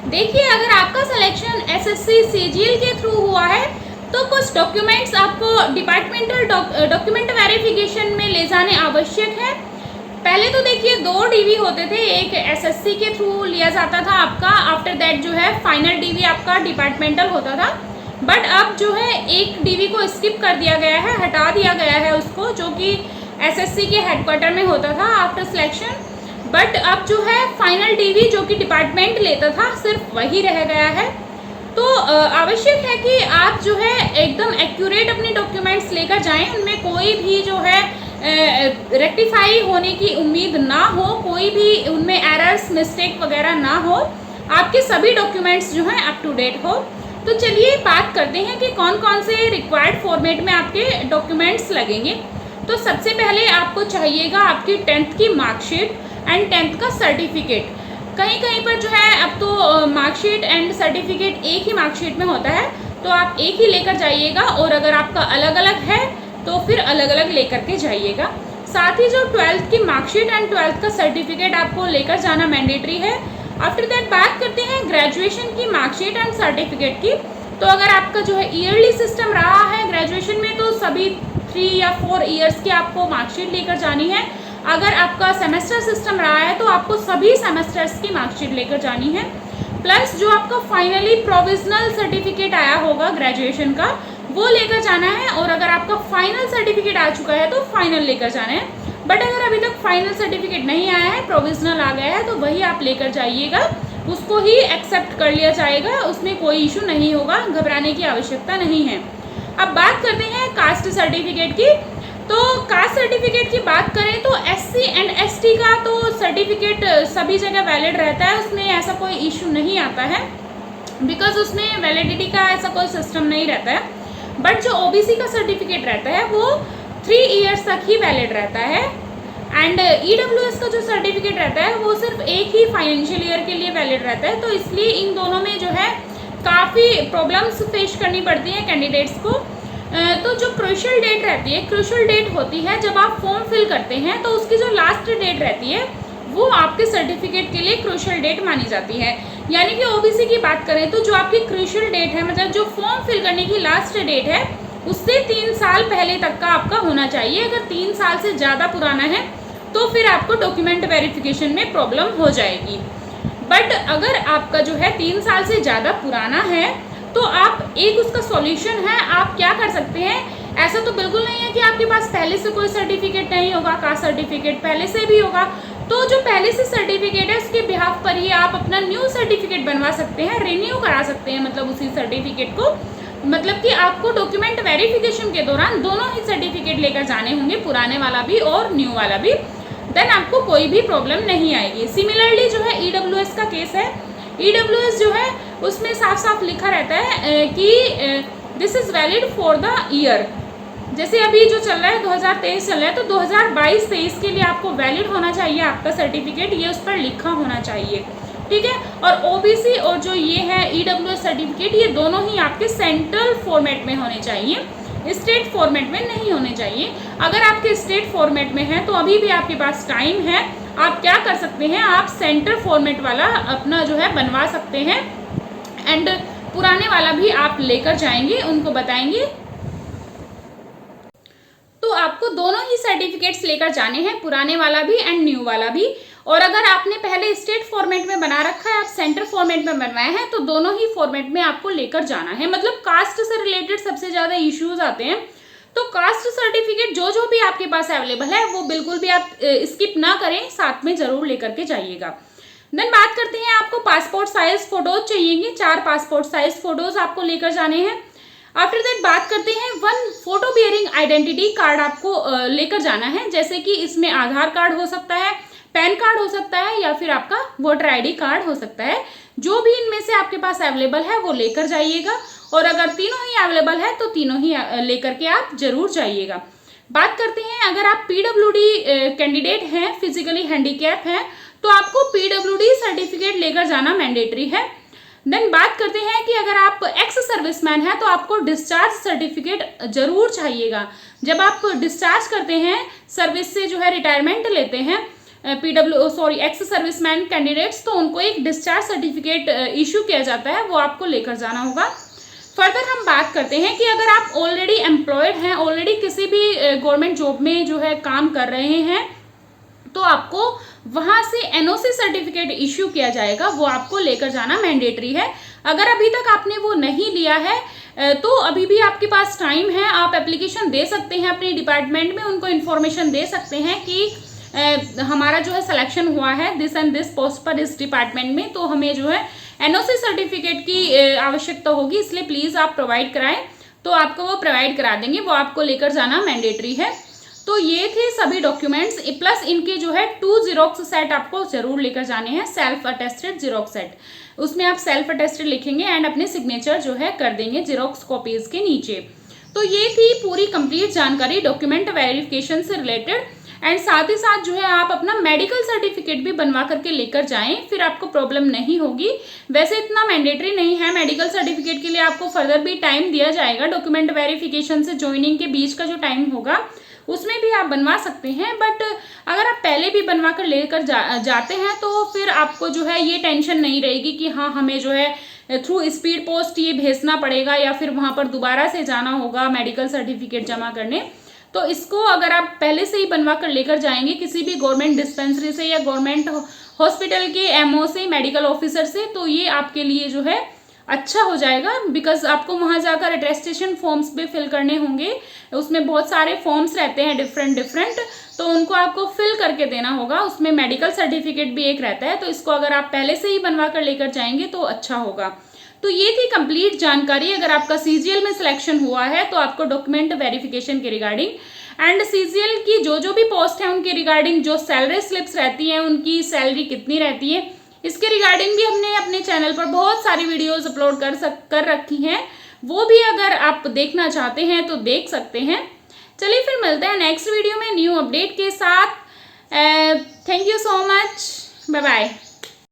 देखिए, अगर आपका सिलेक्शन एसएससी सीजीएल के थ्रू हुआ है तो कुछ डॉक्यूमेंट्स आपको डिपार्टमेंटल डॉक्यूमेंट वेरिफिकेशन में ले जाने आवश्यक है। पहले तो देखिए 2 डीवी होते थे, एक एसएससी के थ्रू लिया जाता था आपका, आफ्टर दैट जो है फाइनल डीवी आपका डिपार्टमेंटल होता था। बट अब जो है एक डीवी को स्किप कर दिया गया है, हटा दिया गया है उसको, जो कि एसएससी के हेडक्वार्टर में होता था आफ्टर सिलेक्शन। बट अब जो है फाइनल डीवी जो कि डिपार्टमेंट लेता था सिर्फ वही रह गया है। तो आवश्यक है कि आप जो है एकदम एक्यूरेट अपने डॉक्यूमेंट्स लेकर जाएं, उनमें कोई भी जो है रेक्टिफाई होने की उम्मीद ना हो, कोई भी उनमें एरर्स मिस्टेक वगैरह ना हो, आपके सभी डॉक्यूमेंट्स जो हैं अप टू डेट हो। तो चलिए बात करते हैं कि कौन कौन से रिक्वायर्ड फॉर्मेट में आपके डॉक्यूमेंट्स लगेंगे। तो सबसे पहले आपको चाहिएगा आपकी 10th की मार्कशीट एंड 10th का सर्टिफिकेट। कहीं कहीं पर जो है अब तो मार्कशीट एंड सर्टिफिकेट एक ही मार्कशीट में होता है, तो आप एक ही लेकर जाइएगा, और अगर आपका अलग अलग है तो फिर अलग अलग लेकर के जाइएगा। साथ ही जो 12th की मार्कशीट एंड 12th का सर्टिफिकेट आपको लेकर जाना मैंडेटरी है। आफ्टर दैट बात करते हैं ग्रेजुएशन की मार्कशीट एंड सर्टिफिकेट की। तो अगर आपका जो है ईयरली सिस्टम रहा है ग्रेजुएशन में तो सभी 3 या 4 ईयर्स की आपको मार्कशीट लेकर जानी है। अगर आपका सेमेस्टर सिस्टम रहा है तो आपको सभी सेमेस्टर्स की मार्कशीट लेकर जानी है, प्लस जो आपका फाइनली प्रोविजनल सर्टिफिकेट आया होगा ग्रेजुएशन का वो लेकर जाना है। और अगर आपका फाइनल सर्टिफिकेट आ चुका है तो फाइनल लेकर जाना है। बट अगर अभी तक फाइनल सर्टिफिकेट नहीं आया है, प्रोविजनल आ गया है, तो वही आप लेकर जाइएगा, उसको ही एक्सेप्ट कर लिया जाएगा, उसमें कोई इशू नहीं होगा, घबराने की आवश्यकता नहीं है। अब बात करते हैं कास्ट सर्टिफिकेट की। तो कास्ट सर्टिफिकेट की बात करें तो एससी एंड एसटी का तो सर्टिफिकेट सभी जगह वैलिड रहता है, उसमें ऐसा कोई इशू नहीं आता है, बिकॉज उसमें वैलिडिटी का ऐसा कोई सिस्टम नहीं रहता है। बट जो ओबीसी का सर्टिफिकेट रहता है वो 3 ईयर्स तक ही वैलिड रहता है। एंड ईडब्ल्यूएस का जो सर्टिफिकेट रहता है वो सिर्फ एक ही फाइनेंशियल ईयर के लिए वैलिड रहता है। तो इसलिए इन दोनों में जो है काफ़ी प्रॉब्लम्स फेस करनी पड़ती हैं कैंडिडेट्स को। तो जो क्रूशियल डेट रहती है, क्रूशियल डेट होती है जब आप फॉर्म फिल करते हैं, तो उसकी जो लास्ट डेट रहती है वो आपके सर्टिफिकेट के लिए क्रूशियल डेट मानी जाती है। यानी कि ओबीसी की बात करें तो जो आपकी क्रूशियल डेट है, मतलब जो फॉर्म फिल करने की लास्ट डेट है, उससे 3 साल पहले तक का आपका होना चाहिए। अगर 3 साल से ज़्यादा पुराना है तो फिर आपको डॉक्यूमेंट वेरिफिकेशन में प्रॉब्लम हो जाएगी। बट अगर आपका जो है 3 साल से ज़्यादा पुराना है तो आप एक उसका सॉल्यूशन है, आप क्या कर सकते हैं, ऐसा तो बिल्कुल नहीं है कि आपके पास पहले से कोई सर्टिफिकेट नहीं होगा, कास्ट सर्टिफिकेट पहले से भी होगा। तो जो पहले से सर्टिफिकेट है उसके बिहाफ पर ही आप अपना न्यू सर्टिफिकेट बनवा सकते हैं, रिन्यू करा सकते हैं, मतलब उसी सर्टिफिकेट को, मतलब कि आपको डॉक्यूमेंट वेरिफिकेशन के दौरान दोनों ही सर्टिफिकेट लेकर जाने होंगे, पुराने वाला भी और न्यू वाला भी, देन आपको कोई भी प्रॉब्लम नहीं आएगी। सिमिलरली जो है ईडब्ल्यूएस का केस है, ईडब्ल्यूएस जो है उसमें साफ साफ लिखा रहता है कि this is valid for the year. जैसे अभी जो चल रहा है 2023 चल रहा है, तो 2022-23 के लिए आपको वैलिड होना चाहिए आपका सर्टिफिकेट, ये उस पर लिखा होना चाहिए, ठीक है। और ओबीसी और जो ये है ईडब्ल्यूएस सर्टिफिकेट, ये दोनों ही आपके सेंट्रल फॉर्मेट में होने चाहिए, स्टेट फॉर्मेट में नहीं होने चाहिए। अगर आपके स्टेट फॉर्मेट में है तो अभी भी आपके पास टाइम है, आप क्या कर सकते हैं, आप सेंट्रल फॉर्मेट वाला अपना जो है बनवा सकते हैं, एंड पुराने वाला भी आप लेकर जाएंगे, उनको बताएंगे। तो आपको दोनों ही सर्टिफिकेट्स लेकर जाने हैं, पुराने वाला भी एंड न्यू वाला भी। और अगर आपने पहले स्टेट फॉर्मेट में बना रखा है, आप सेंट्रल फॉर्मेट में बनवाए हैं, तो दोनों ही फॉर्मेट में आपको लेकर जाना है। मतलब कास्ट से रिलेटेड सबसे ज़्यादा इश्यूज आते हैं, तो कास्ट सर्टिफिकेट जो जो भी आपके पास अवेलेबल है वो बिल्कुल भी आप स्किप ना करें, साथ में ज़रूर लेकर के जाइएगा। देन बात करते हैं, आपको पासपोर्ट साइज फोटोज चाहिए, 4 पासपोर्ट साइज फोटोज आपको लेकर जाने हैं। आफ्टर दैट बात करते हैं, 1 फोटो बियरिंग आइडेंटिटी कार्ड आपको लेकर जाना है, जैसे कि इसमें आधार कार्ड हो सकता है, पैन कार्ड हो सकता है, या फिर आपका वोटर आईडी कार्ड हो सकता है। जो भी इनमें से आपके पास अवेलेबल है वो लेकर जाइएगा, और अगर तीनों ही अवेलेबल है तो तीनों ही लेकर के आप जरूर जाइएगा। बात करते हैं, अगर आप पीडब्ल्यूडी कैंडिडेट हैं, फिजिकली हैंडीकैप हैं, तो आपको पीडब्ल्यूडी सर्टिफिकेट लेकर जाना मैंडेटरी है। देन बात करते हैं कि अगर आप एक्स सर्विसमैन हैं तो आपको डिस्चार्ज सर्टिफिकेट जरूर चाहिएगा। जब आप डिस्चार्ज करते हैं सर्विस से, जो है रिटायरमेंट लेते हैं, एक्स सर्विसमैन कैंडिडेट्स, तो उनको एक डिस्चार्ज सर्टिफिकेट इशू किया जाता है, वो आपको लेकर जाना होगा। फर्दर हम बात करते हैं कि अगर आप ऑलरेडी एम्प्लॉयड हैं, ऑलरेडी किसी भी गवर्नमेंट जॉब में जो है काम कर रहे हैं, तो आपको वहां से एनओसी सर्टिफिकेट इश्यू किया जाएगा, वो आपको लेकर जाना मैंडेटरी है। अगर अभी तक आपने वो नहीं लिया है तो अभी भी आपके पास टाइम है, आप एप्लीकेशन दे सकते हैं अपने डिपार्टमेंट में, उनको इन्फॉर्मेशन दे सकते हैं कि हमारा जो है सिलेक्शन हुआ है दिस एंड दिस पोस्ट पर इस डिपार्टमेंट में, तो हमें जो है एनओसी सर्टिफिकेट की आवश्यकता होगी, इसलिए प्लीज आप प्रोवाइड कराएं। तो आपको वो प्रोवाइड करा देंगे, वो आपको लेकर जाना मैंडेटरी है। तो ये थे सभी डॉक्यूमेंट्स, प्लस इनके जो है 2 जीरोक्स सेट आपको जरूर लेकर जाने हैं, सेल्फ अटेस्टेड जीरोक्स सेट। उसमें आप सेल्फ अटेस्टेड लिखेंगे एंड अपने सिग्नेचर जो है कर देंगे जीरोक्स कॉपीज के नीचे। तो ये थी पूरी कंप्लीट जानकारी डॉक्यूमेंट वेरिफिकेशन से रिलेटेड। एंड साथ ही साथ जो है आप अपना मेडिकल सर्टिफिकेट भी बनवा करके लेकर जाएं, फिर आपको प्रॉब्लम नहीं होगी। वैसे इतना मैंडेटरी नहीं है, मेडिकल सर्टिफिकेट के लिए आपको फर्दर भी टाइम दिया जाएगा, डॉक्यूमेंट वेरिफिकेशन से ज्वाइनिंग के बीच का जो टाइम होगा उसमें भी आप बनवा सकते हैं। बट अगर आप पहले भी बनवा कर लेकर जाते हैं तो फिर आपको जो है ये टेंशन नहीं रहेगी कि हाँ हमें जो है थ्रू स्पीड पोस्ट ये भेजना पड़ेगा या फिर वहां पर दोबारा से जाना होगा मेडिकल सर्टिफिकेट जमा करने। तो इसको अगर आप पहले से ही बनवा कर लेकर जाएंगे किसी भी गवर्नमेंट डिस्पेंसरी से या गवर्नमेंट हॉस्पिटल के एमओ से, मेडिकल ऑफिसर से, तो ये आपके लिए जो है अच्छा हो जाएगा। बिकॉज आपको वहां जाकर अटेस्टेशन फॉर्म्स भी फिल करने होंगे, उसमें बहुत सारे फॉर्म्स रहते हैं डिफरेंट, तो उनको आपको फिल करके देना होगा, उसमें मेडिकल सर्टिफिकेट भी एक रहता है। तो इसको अगर आप पहले से ही बनवा कर लेकर जाएंगे तो अच्छा होगा। तो ये थी कंप्लीट जानकारी। अगर आपका सीजीएल में सिलेक्शन हुआ है तो आपको डॉक्यूमेंट वेरिफिकेशन के रिगार्डिंग एंड सीजीएल की जो भी पोस्ट है उनके रिगार्डिंग जो सैलरी स्लिप्स रहती है, उनकी सैलरी कितनी रहती है, इसके रिगार्डिंग भी हमने अपने चैनल पर बहुत सारी वीडियोस अपलोड कर रखी हैं, वो भी अगर आप देखना चाहते हैं तो देख सकते हैं। चलिए फिर मिलते हैं नेक्स्ट वीडियो में न्यू अपडेट के साथ। Thank you so much, bye bye.